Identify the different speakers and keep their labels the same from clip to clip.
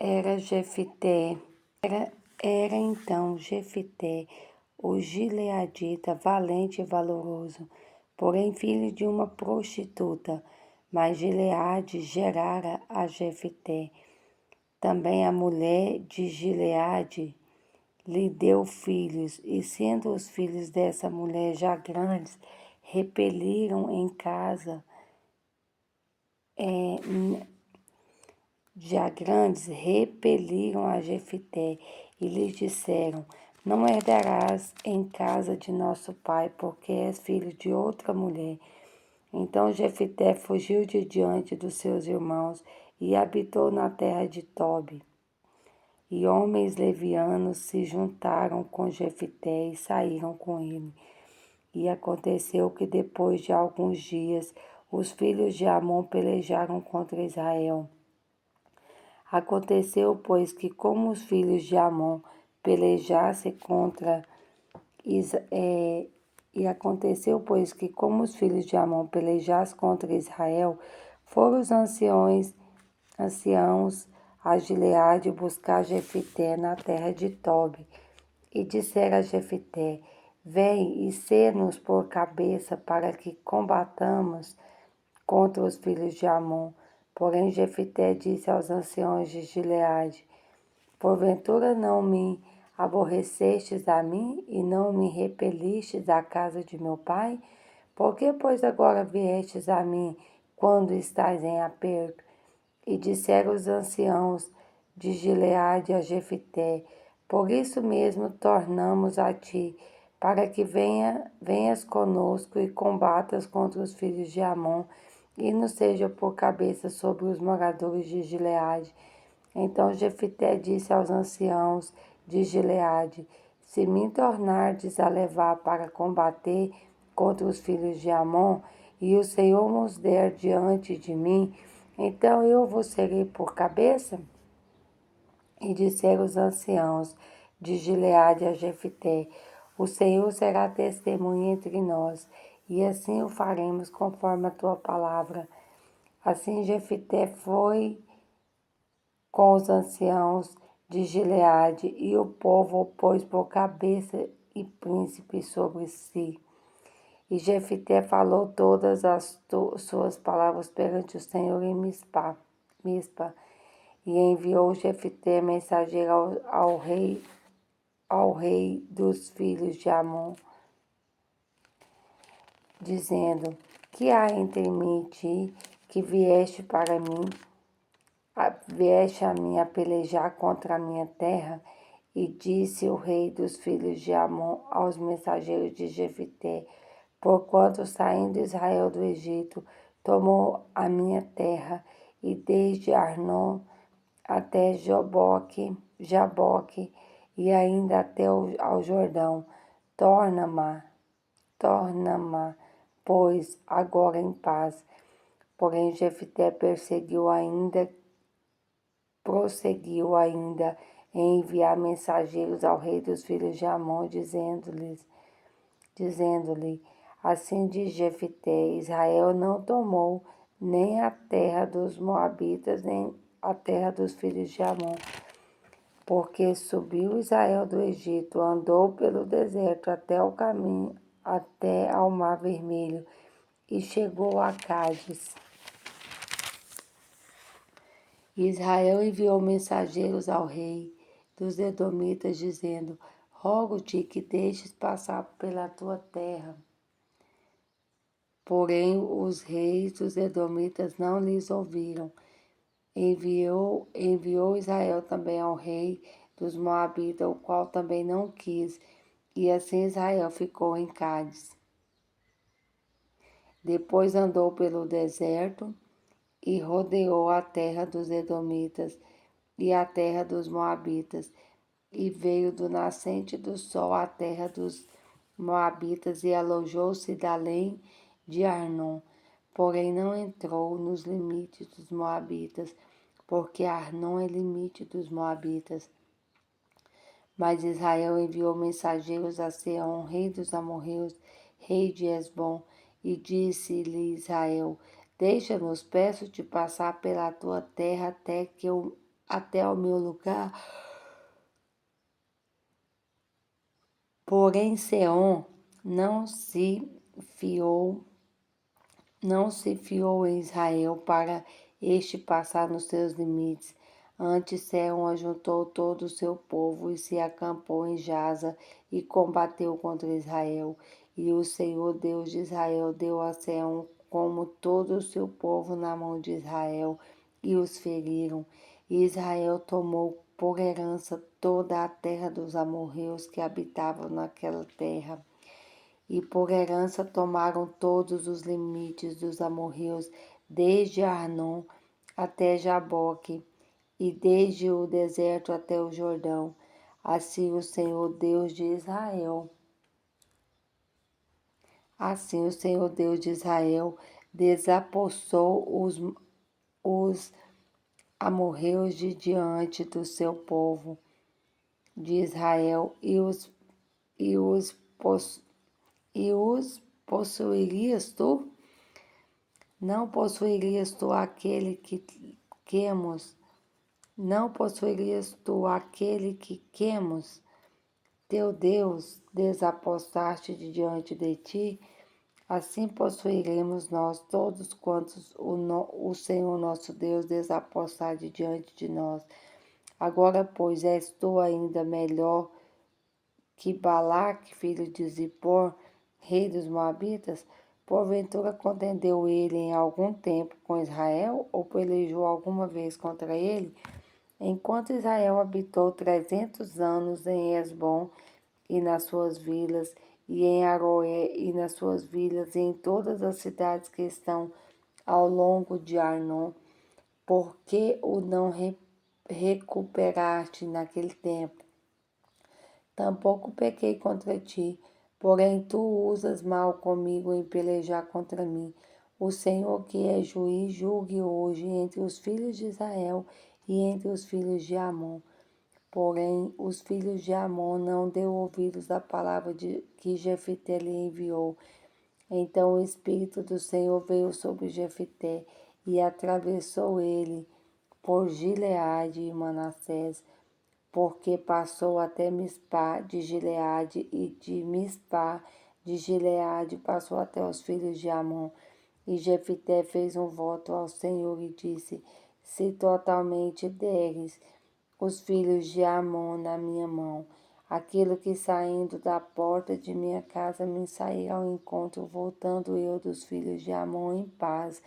Speaker 1: Era Jefité, era então Jefité, o gileadita, valente e valoroso, porém filho de uma prostituta. Mas Gileade gerara a Jefité. Também a mulher de Gileade lhe deu filhos, e sendo os filhos dessa mulher já grandes, repeliram em casa, já grandes, repeliram a Jefité e lhe disseram: não herdarás em casa de nosso pai, porque és filho de outra mulher. Então Jefité fugiu de diante dos seus irmãos e habitou na terra de Tobi. E homens levianos se juntaram com Jefité e saíram com ele. E aconteceu que depois de alguns dias, os filhos de Amon pelejaram contra Israel. Aconteceu, pois, que como os filhos de Amon pelejassem contra Israel, foram os anciãos a Gileade buscar Jefité na terra de Tobi. E disseram a Jefité: vem e sê-nos por cabeça para que combatamos contra os filhos de Amon. Porém Jefité disse aos anciãos de Gileade: porventura não me aborrecestes a mim e não me repelistes à casa de meu pai? Por que, pois, agora viestes a mim quando estais em aperto? E disseram os anciãos de Gileade a Jefité: por isso mesmo tornamos a ti, para que venhas conosco e combatas contra os filhos de Amon, e nos seja por cabeça sobre os moradores de Gileade. Então Jefité disse aos anciãos de Gileade: se me tornardes a levar para combater contra os filhos de Amon, e o Senhor nos der diante de mim, então eu vos serei por cabeça? E disseram os anciãos de Gileade a Jefité: o Senhor será testemunha entre nós, e assim o faremos conforme a tua palavra. Assim Jefité foi com os anciãos de Gileade, e o povo o pôs por cabeça e príncipe sobre si. E Jefité falou todas as suas palavras perante o Senhor em Mispa. E enviou Jefité mensageiro ao rei dos filhos de Amon, dizendo: que há entre mim e ti, que vieste a mim a pelejar contra a minha terra? E disse o rei dos filhos de Amon aos mensageiros de Jefité: porquanto saindo Israel do Egito, tomou a minha terra, e desde Arnon até Jaboque, e ainda até ao Jordão, torna-ma, pois, agora em paz. Porém Jefité prosseguiu ainda em enviar mensageiros ao rei dos filhos de Amon, dizendo-lhe: assim diz Jefité: Israel não tomou nem a terra dos Moabitas, nem a terra dos filhos de Amon, porque subiu Israel do Egito, andou pelo deserto até o caminho, até ao Mar Vermelho, e chegou a Cádiz. Israel enviou mensageiros ao rei dos Edomitas, dizendo: rogo-te que deixes passar pela tua terra. Porém os reis dos Edomitas não lhes ouviram. Enviou Israel também ao rei dos Moabitas, o qual também não quis, e assim Israel ficou em Cádiz. Depois andou pelo deserto e rodeou a terra dos Edomitas e a terra dos Moabitas, e veio do nascente do sol à terra dos Moabitas e alojou-se além de Arnon. Porém não entrou nos limites dos Moabitas, porque Arnon é limite dos Moabitas. Mas Israel enviou mensageiros a Seom, rei dos amorreus, rei de Hesbom, e disse-lhe Israel: deixa-nos, peço-te, passar pela tua terra até ao meu lugar. Porém, Seom não se fiou, não se fiou em Israel para este passar nos seus limites. Antes, Seom ajuntou todo o seu povo e se acampou em Jaza e combateu contra Israel. E o Senhor Deus de Israel deu a Seom como todo o seu povo na mão de Israel e os feriram. E Israel tomou por herança toda a terra dos amorreus que habitavam naquela terra. E por herança tomaram todos os limites dos amorreus, desde Arnon até Jaboque, e desde o deserto até o Jordão. Assim o Senhor Deus de Israel desapossou os amorreus de diante do seu povo de Israel e os possuirias tu? Não possuirias tu aquele que quemos? Não possuirias tu aquele que quemos? Teu Deus desapossaste de diante de ti? Assim possuiremos nós todos quantos o Senhor nosso Deus desapossar de diante de nós. Agora, pois, és tu ainda melhor que Balaque, filho de Zippor, rei dos Moabitas? Porventura contendeu ele em algum tempo com Israel, ou pelejou alguma vez contra ele? Enquanto Israel habitou 300 anos em Esbom e nas suas vilas, e em Aroé e nas suas vilas, e em todas as cidades que estão ao longo de Arnon, por que o não recuperaste naquele tempo? Tampouco pequei contra ti, porém tu usas mal comigo em pelejar contra mim. O Senhor, que é juiz, julgue hoje entre os filhos de Israel e entre os filhos de Amon. Porém, os filhos de Amon não deu ouvidos à palavra que Jefité lhe enviou. Então o Espírito do Senhor veio sobre Jefité e atravessou ele por Gileade e Manassés, porque passou até Mispá de Gileade, e de Mispá de Gileade passou até os filhos de Amon. E Jefité fez um voto ao Senhor e disse: se totalmente deres os filhos de Amon na minha mão, aquilo que saindo da porta de minha casa me sair ao encontro, voltando eu dos filhos de Amon em paz,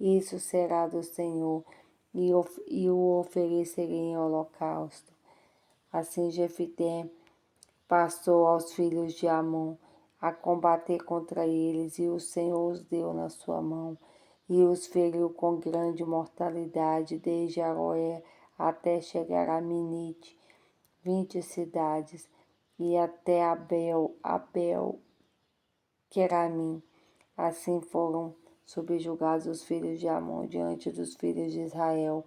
Speaker 1: isso será do Senhor, e o oferecerei em holocausto. Assim Jefité passou aos filhos de Amon a combater contra eles, e o Senhor os deu na sua mão, e os feriu com grande mortalidade, desde Aroé até chegar a Minite, 20 cidades, e até Abel Queramim. Assim foram subjugados os filhos de Amon diante dos filhos de Israel.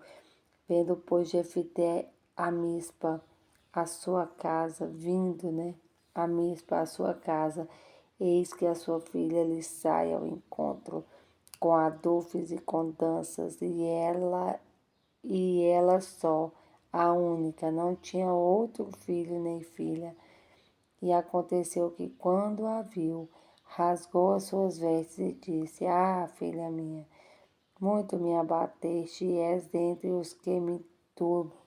Speaker 1: Vendo, pois, Jefité a Mispa, a sua casa, a Mispa, a sua casa, eis que a sua filha lhe sai ao encontro com adufes e com danças, e ela só, a única, não tinha outro filho nem filha. E aconteceu que, quando a viu, rasgou as suas vestes e disse: ah, filha minha, muito me abateste, e és dentre os que me turbam,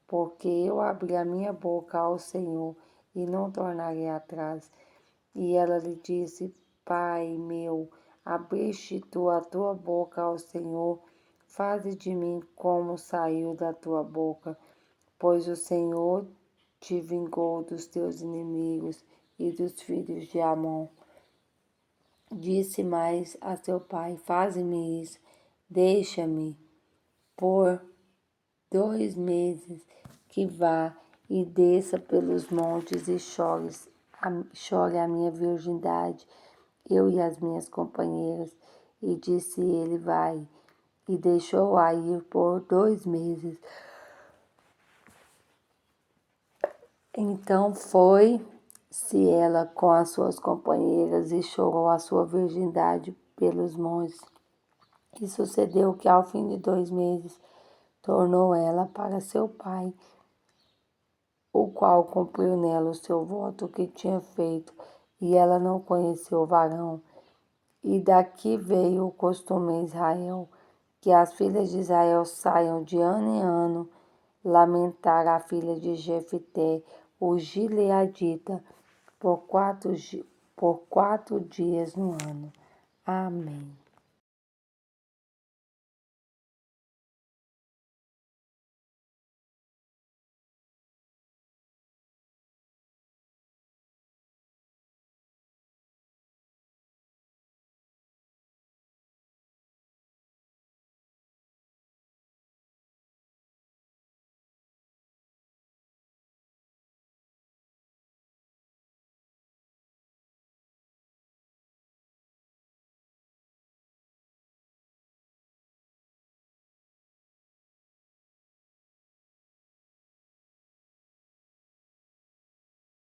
Speaker 1: porque eu abri a minha boca ao Senhor e não tornarei atrás. E ela lhe disse: Pai meu, abriste tu a tua boca ao Senhor, faze de mim como saiu da tua boca, pois o Senhor te vingou dos teus inimigos e dos filhos de Amon. Disse mais a seu pai: faze-me isso, deixa-me por 2 meses, que vá e desça pelos montes e chore a minha virgindade, eu e as minhas companheiras. E disse ele: vai. E deixou-a ir por 2 meses. Então foi-se ela com as suas companheiras e chorou a sua virgindade pelos montes. E sucedeu que ao fim de 2 meses tornou ela para seu pai, o qual cumpriu nela o seu voto que tinha feito, e ela não conheceu o varão. E daqui veio o costume em Israel, que as filhas de Israel saiam de ano em ano lamentar a filha de Jefité, o gileadita, por 4 dias no ano. Amém.